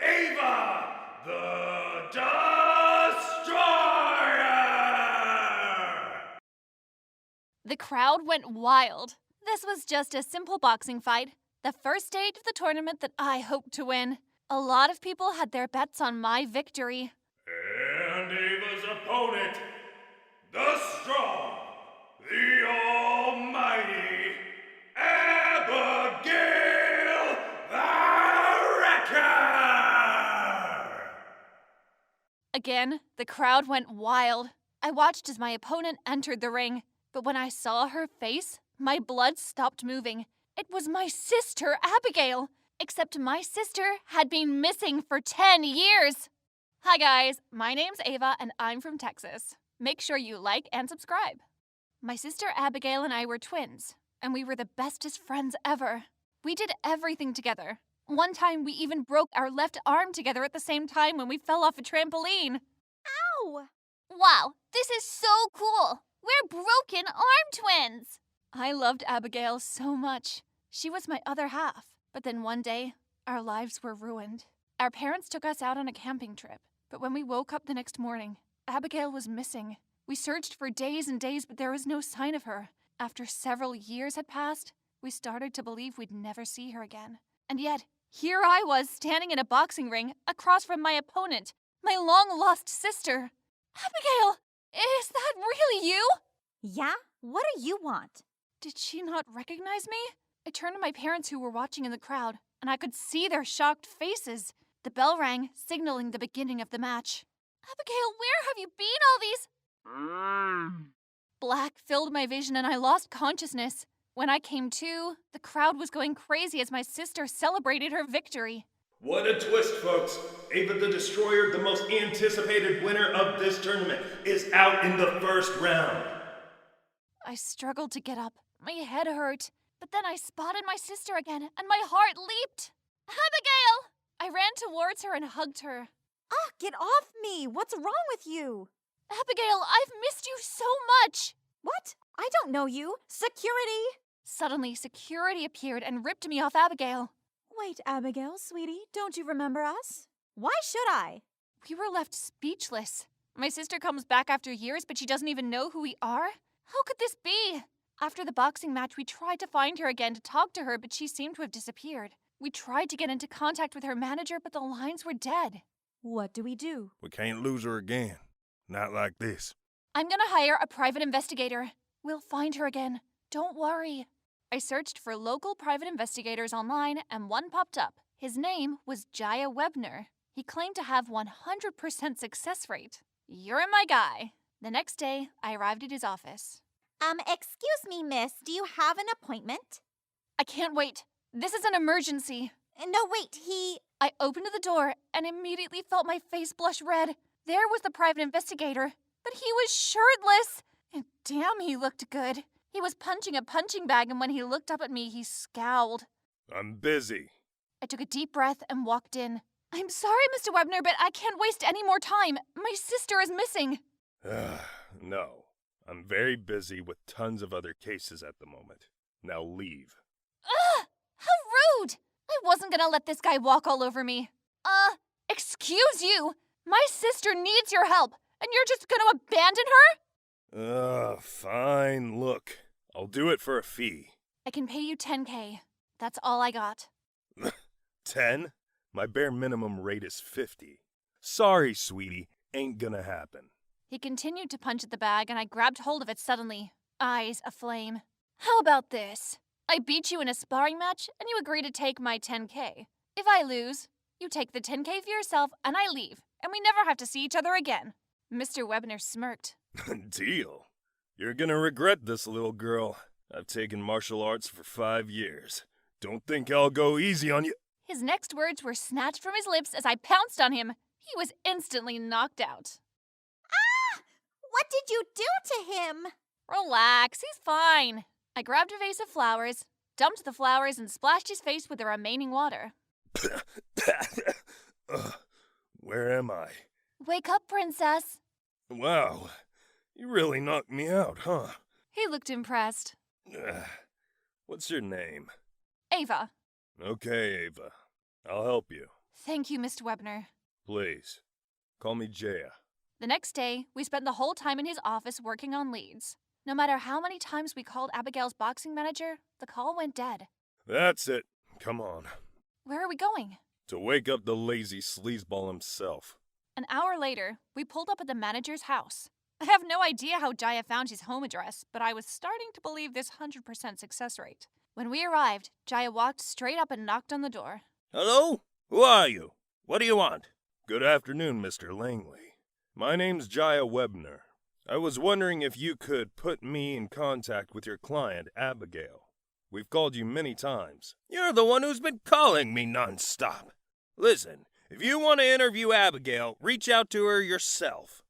Ava, the Destroyer! The crowd went wild. This was just a simple boxing fight, the first stage of the tournament that I hoped to win. A lot of people had their bets on my victory. And Ava's opponent, the strong, the almighty Abigail the Wrecker! Again, the crowd went wild. I watched as my opponent entered the ring, but when I saw her face, my blood stopped moving. It was my sister, Abigail, except my sister had been missing for 10 years. Hi guys, my name's Ava and I'm from Texas. Make sure you like and subscribe. My sister Abigail and I were twins, and we were the bestest friends ever. We did everything together. One time we even broke our left arm together at the same time when we fell off a trampoline. Ow! Wow, this is so cool! We're broken arm twins! I loved Abigail so much. She was my other half. But then one day, our lives were ruined. Our parents took us out on a camping trip. But when we woke up the next morning, Abigail was missing. We searched for days and days, but there was no sign of her. After several years had passed, we started to believe we'd never see her again. And yet, here I was standing in a boxing ring across from my opponent, my long-lost sister. Abigail, is that really you? Yeah? What do you want? Did she not recognize me? I turned to my parents who were watching in the crowd, and I could see their shocked faces. The bell rang, signaling the beginning of the match. Abigail, where have you been all these... Black filled my vision and I lost consciousness. When I came to, the crowd was going crazy as my sister celebrated her victory. What a twist, folks. Ava the Destroyer, the most anticipated winner of this tournament, is out in the first round. I struggled to get up. My head hurt. But then I spotted my sister again, and my heart leaped. Abigail! I ran towards her and hugged her. Ah, get off me! What's wrong with you? Abigail, I've missed you so much! What? I don't know you. Security! Suddenly, security appeared and ripped me off Abigail. Wait, Abigail, sweetie, don't you remember us? Why should I? We were left speechless. My sister comes back after years, but she doesn't even know who we are? How could this be? After the boxing match, we tried to find her again to talk to her, but she seemed to have disappeared. We tried to get into contact with her manager, but the lines were dead. What do we do? We can't lose her again. Not like this. I'm gonna hire a private investigator. We'll find her again. Don't worry. I searched for local private investigators online, and one popped up. His name was Jaya Webner. He claimed to have 100% success rate. You're my guy. The next day, I arrived at his office. Excuse me, miss, do you have an appointment? I can't wait. This is an emergency. No, wait, I opened the door and immediately felt my face blush red. There was the private investigator, but he was shirtless. And damn, he looked good. He was punching a punching bag, and when he looked up at me, he scowled. I'm busy. I took a deep breath and walked in. I'm sorry, Mr. Webner, but I can't waste any more time. My sister is missing. No. I'm very busy with tons of other cases at the moment. Now leave. Ugh! How rude! I wasn't gonna let this guy walk all over me. Excuse you! My sister needs your help, and you're just gonna abandon her? Fine. Look, I'll do it for a fee. I can pay you $10K. That's all I got. 10? My bare minimum rate is 50. Sorry, sweetie. Ain't gonna happen. He continued to punch at the bag, and I grabbed hold of it suddenly, eyes aflame. How about this? I beat you in a sparring match, and you agree to take my $10K. If I lose, you take the $10K for yourself, and I leave, and we never have to see each other again. Mr. Webner smirked. Deal. You're gonna regret this, little girl. I've taken martial arts for 5 years. Don't think I'll go easy on you. His next words were snatched from his lips as I pounced on him. He was instantly knocked out. what did you do to him? Relax, he's fine. I grabbed a vase of flowers, dumped the flowers, and splashed his face with the remaining water. Where am I? Wake up, princess. Wow, you really knocked me out, huh? He looked impressed. What's your name? Ava. Okay, Ava. I'll help you. Thank you, Mr. Webner. Please, call me Jaya. The next day, we spent the whole time in his office working on leads. No matter how many times we called Abigail's boxing manager, the call went dead. That's it. Come on. Where are we going? To wake up the lazy sleazeball himself. An hour later, we pulled up at the manager's house. I have no idea how Jaya found his home address, but I was starting to believe this 100% success rate. When we arrived, Jaya walked straight up and knocked on the door. Hello? Who are you? What do you want? Good afternoon, Mr. Langley. My name's Jaya Webner. I was wondering if you could put me in contact with your client, Abigail. We've called you many times. You're the one who's been calling me nonstop. Listen, if you want to interview Abigail, reach out to her yourself.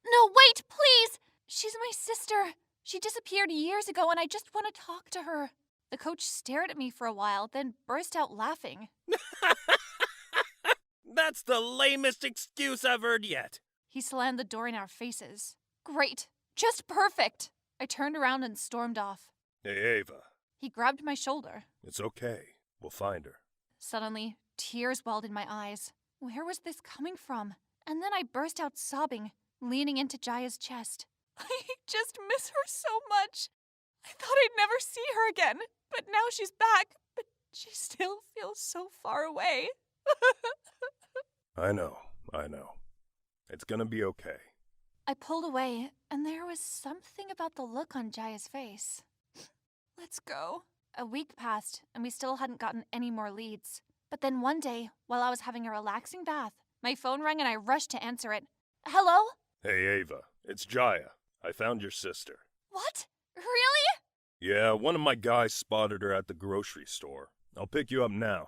No, wait, please! She's my sister. She disappeared years ago and I just want to talk to her. The coach stared at me for a while, then burst out laughing. That's the lamest excuse I've heard yet. He slammed the door in our faces. Great. Just perfect. I turned around and stormed off. Hey, Ava. He grabbed my shoulder. It's okay. We'll find her. Suddenly, tears welled in my eyes. Where was this coming from? And then I burst out sobbing, leaning into Jaya's chest. I just miss her so much. I thought I'd never see her again, but now she's back, but she still feels so far away. I know. It's gonna be okay. I pulled away, and there was something about the look on Jaya's face. Let's go. A week passed, and we still hadn't gotten any more leads. But then one day, while I was having a relaxing bath, my phone rang and I rushed to answer it. Hello? Hey, Ava. It's Jaya. I found your sister. What? Really? Yeah, one of my guys spotted her at the grocery store. I'll pick you up now.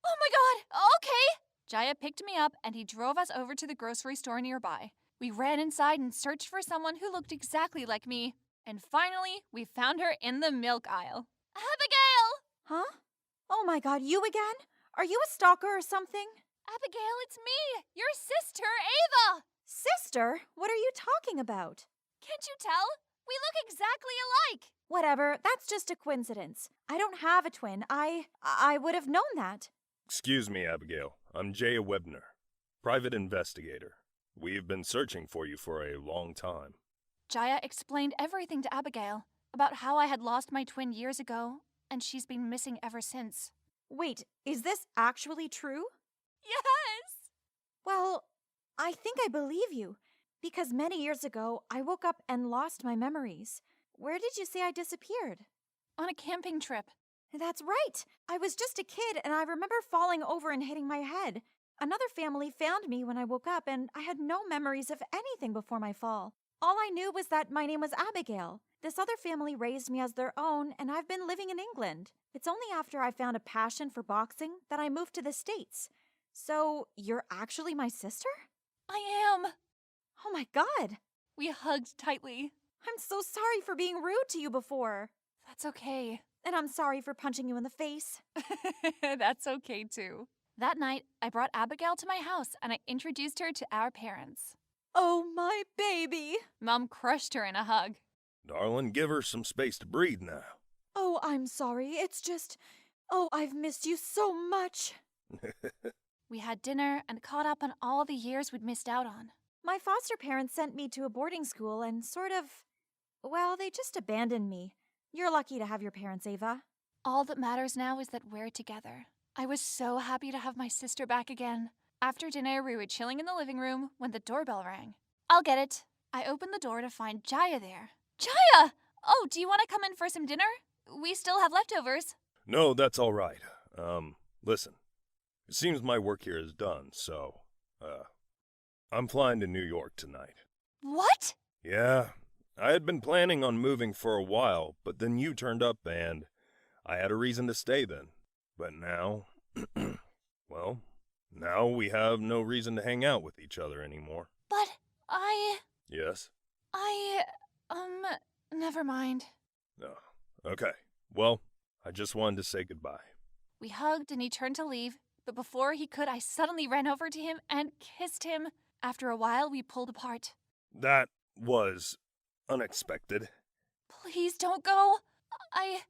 Oh my god, okay! Jaya picked me up and he drove us over to the grocery store nearby. We ran inside and searched for someone who looked exactly like me. And finally, we found her in the milk aisle. Abigail! Huh? Oh my god, you again? Are you a stalker or something? Abigail, it's me! Your sister, Ava! Sister? What are you talking about? Can't you tell? We look exactly alike! Whatever, that's just a coincidence. I don't have a twin. I would have known that. Excuse me, Abigail. I'm Jaya Webner, private investigator. We've been searching for you for a long time. Jaya explained everything to Abigail about how I had lost my twin years ago, and she's been missing ever since. Wait, is this actually true? Yes! Well, I think I believe you, because many years ago I woke up and lost my memories. Where did you say I disappeared? On a camping trip. That's right. I was just a kid and I remember falling over and hitting my head. Another family found me when I woke up and I had no memories of anything before my fall. All I knew was that my name was Abigail. This other family raised me as their own and I've been living in England. It's only after I found a passion for boxing that I moved to the States. So, you're actually my sister? I am. Oh my god. We hugged tightly. I'm so sorry for being rude to you before. That's okay. And I'm sorry for punching you in the face. That's okay too. That night, I brought Abigail to my house and I introduced her to our parents. Oh, my baby. Mom crushed her in a hug. Darling, give her some space to breathe now. Oh, I'm sorry. It's just... Oh, I've missed you so much. We had dinner and caught up on all the years we'd missed out on. My foster parents sent me to a boarding school and sort of... Well, they just abandoned me. You're lucky to have your parents, Ava. All that matters now is that we're together. I was so happy to have my sister back again. After dinner, we were chilling in the living room when the doorbell rang. I'll get it. I opened the door to find Jaya there. Jaya! Oh, do you want to come in for some dinner? We still have leftovers. No, that's all right. Listen. It seems my work here is done, so, I'm flying to New York tonight. What? Yeah, I had been planning on moving for a while, but then you turned up and I had a reason to stay then. But now, well, now we have no reason to hang out with each other anymore. But Yes? never mind. Oh, okay. Well, I just wanted to say goodbye. We hugged and he turned to leave, but before he could, I suddenly ran over to him and kissed him. After a while, we pulled apart. That was unexpected. Please don't go. I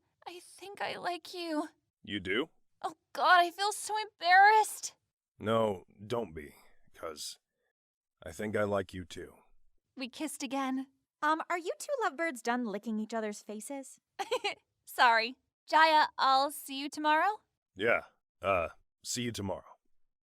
think I like you. You do? Oh God, I feel so embarrassed. No, don't be, 'cause I think I like you too. We kissed again. Are you two lovebirds done licking each other's faces? Sorry. Jaya, I'll see you tomorrow? Yeah, see you tomorrow.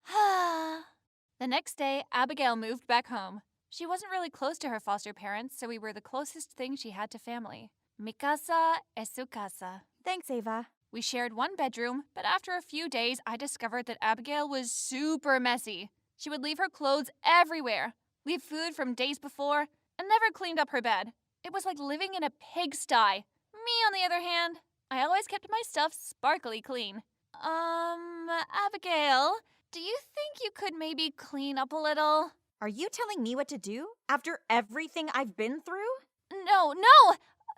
The next day, Abigail moved back home. She wasn't really close to her foster parents, so we were the closest thing she had to family. Mi casa es su casa. Thanks, Ava. We shared one bedroom, but after a few days, I discovered that Abigail was super messy. She would leave her clothes everywhere, leave food from days before, and never cleaned up her bed. It was like living in a pigsty. Me, on the other hand, I always kept my stuff sparkly clean. Abigail, do you think you could maybe clean up a little? Are you telling me what to do after everything I've been through? No!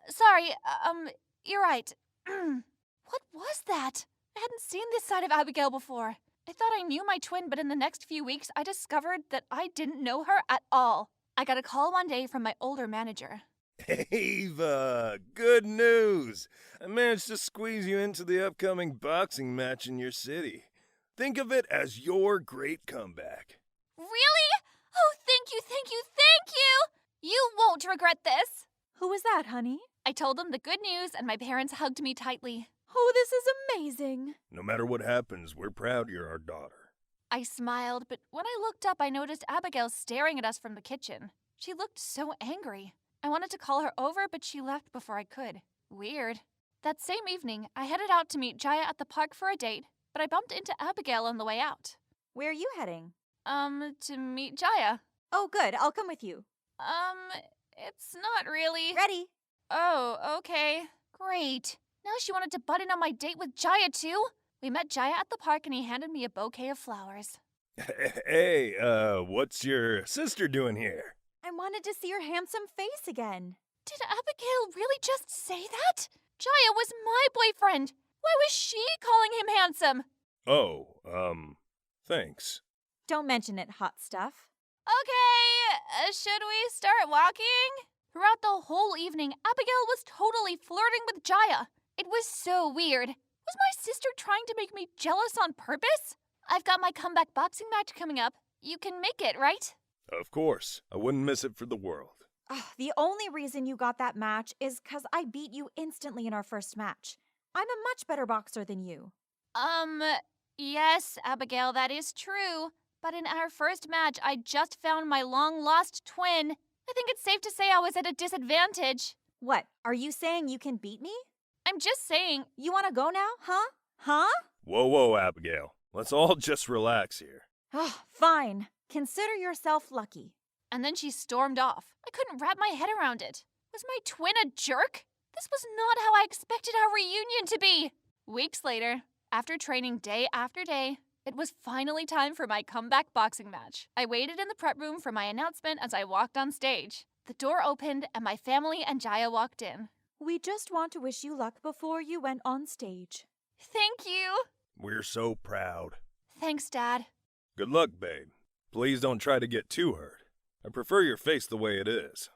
Sorry, you're right. What was that? I hadn't seen this side of Abigail before. I thought I knew my twin, but in the next few weeks, I discovered that I didn't know her at all. I got a call one day from my older manager. Ava, good news! I managed to squeeze you into the upcoming boxing match in your city. Think of it as your great comeback. Really? Oh, thank you! You won't regret this. Who was that, honey? I told them the good news, and my parents hugged me tightly. Oh, this is amazing. No matter what happens, we're proud you're our daughter. I smiled, but when I looked up, I noticed Abigail staring at us from the kitchen. She looked so angry. I wanted to call her over, but she left before I could. Weird. That same evening, I headed out to meet Jaya at the park for a date, but I bumped into Abigail on the way out. Where are you heading? To meet Jaya. Oh, good. I'll come with you. It's not really. Ready? Oh, okay. Great. Now she wanted to butt in on my date with Jaya, too? We met Jaya at the park and he handed me a bouquet of flowers. Hey, what's your sister doing here? I wanted to see your handsome face again. Did Abigail really just say that? Jaya was my boyfriend. Why was she calling him handsome? Oh, thanks. Don't mention it, hot stuff. Okay, should we start walking? Throughout the whole evening, Abigail was totally flirting with Jaya. It was so weird. Was my sister trying to make me jealous on purpose? I've got my comeback boxing match coming up. You can make it, right? Of course, I wouldn't miss it for the world. The only reason you got that match is because I beat you instantly in our first match. I'm a much better boxer than you. Yes, Abigail, that is true. But in our first match, I just found my long-lost twin. I think it's safe to say I was at a disadvantage. What, are you saying you can beat me? I'm just saying. You want to go now, huh? Huh? Whoa, Abigail. Let's all just relax here. Fine. Consider yourself lucky. And then she stormed off. I couldn't wrap my head around it. Was my twin a jerk? This was not how I expected our reunion to be. Weeks later, after training day after day, it was finally time for my comeback boxing match. I waited in the prep room for my announcement as I walked on stage. The door opened and my family and Jaya walked in. We just want to wish you luck before you went on stage. Thank you. We're so proud. Thanks, Dad. Good luck, babe. Please don't try to get too hurt. I prefer your face the way it is.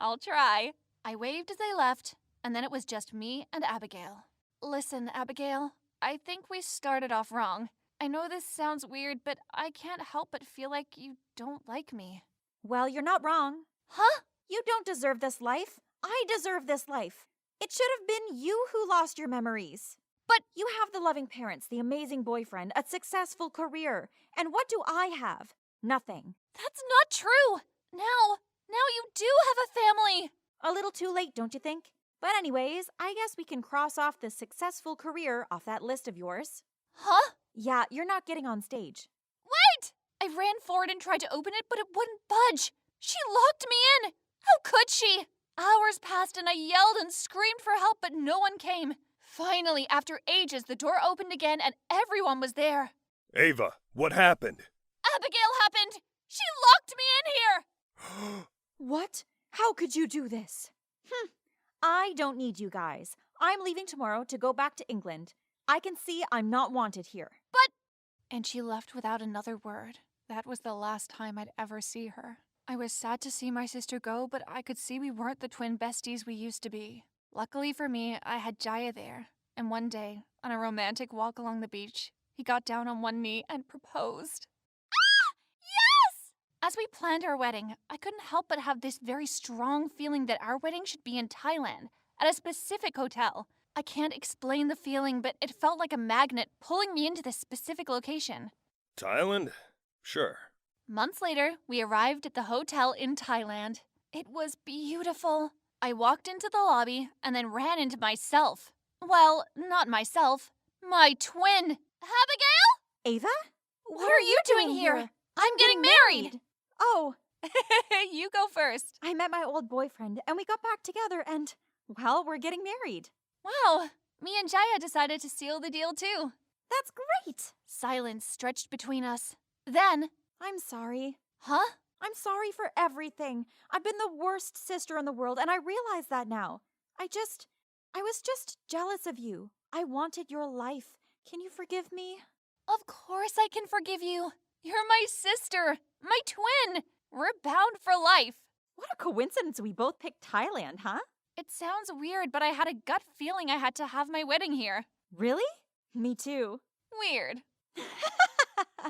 I'll try. I waved as they left, and then it was just me and Abigail. Listen, Abigail, I think we started off wrong. I know this sounds weird, but I can't help but feel like you don't like me. Well, you're not wrong. Huh? You don't deserve this life. I deserve this life. It should have been you who lost your memories. But you have the loving parents, the amazing boyfriend, a successful career. And what do I have? Nothing. That's not true. Now you do have a family. A little too late, don't you think? But anyways, I guess we can cross off the successful career off that list of yours. Huh? Yeah, you're not getting on stage. Wait! I ran forward and tried to open it, but it wouldn't budge. She locked me in. How could she? Hours passed and I yelled and screamed for help, but no one came. Finally, after ages, the door opened again and everyone was there. Ava, what happened? Abigail happened. She locked me in here. What? How could you do this? I don't need you guys. I'm leaving tomorrow to go back to England. I can see I'm not wanted here. But... And she left without another word. That was the last time I'd ever see her. I was sad to see my sister go, but I could see we weren't the twin besties we used to be. Luckily for me, I had Jaya there. And one day, on a romantic walk along the beach, He got down on one knee and proposed. Ah! Yes! As we planned our wedding, I couldn't help but have this very strong feeling that our wedding should be in Thailand, at a specific hotel. I can't explain the feeling, but it felt like a magnet pulling me into this specific location. Thailand? Sure. Months later, we arrived at the hotel in Thailand. It was beautiful. I walked into the lobby and then ran into myself. Well, not myself. My twin. Abigail? Ava? What are you doing here? I'm getting married. Oh, You go first. I met my old boyfriend and we got back together and, well, we're getting married. Wow, me and Jaya decided to seal the deal too. That's great. Silence stretched between us. Then, I'm sorry. huh? I'm sorry for everything. I've been the worst sister in the world and I realize that now. I was just jealous of you. I wanted your life. Can you forgive me? Of course I can forgive you. You're my sister, my twin. We're bound for life. What a coincidence we both picked Thailand, huh? It sounds weird, but I had a gut feeling I had to have my wedding here. Really? Me too. Weird.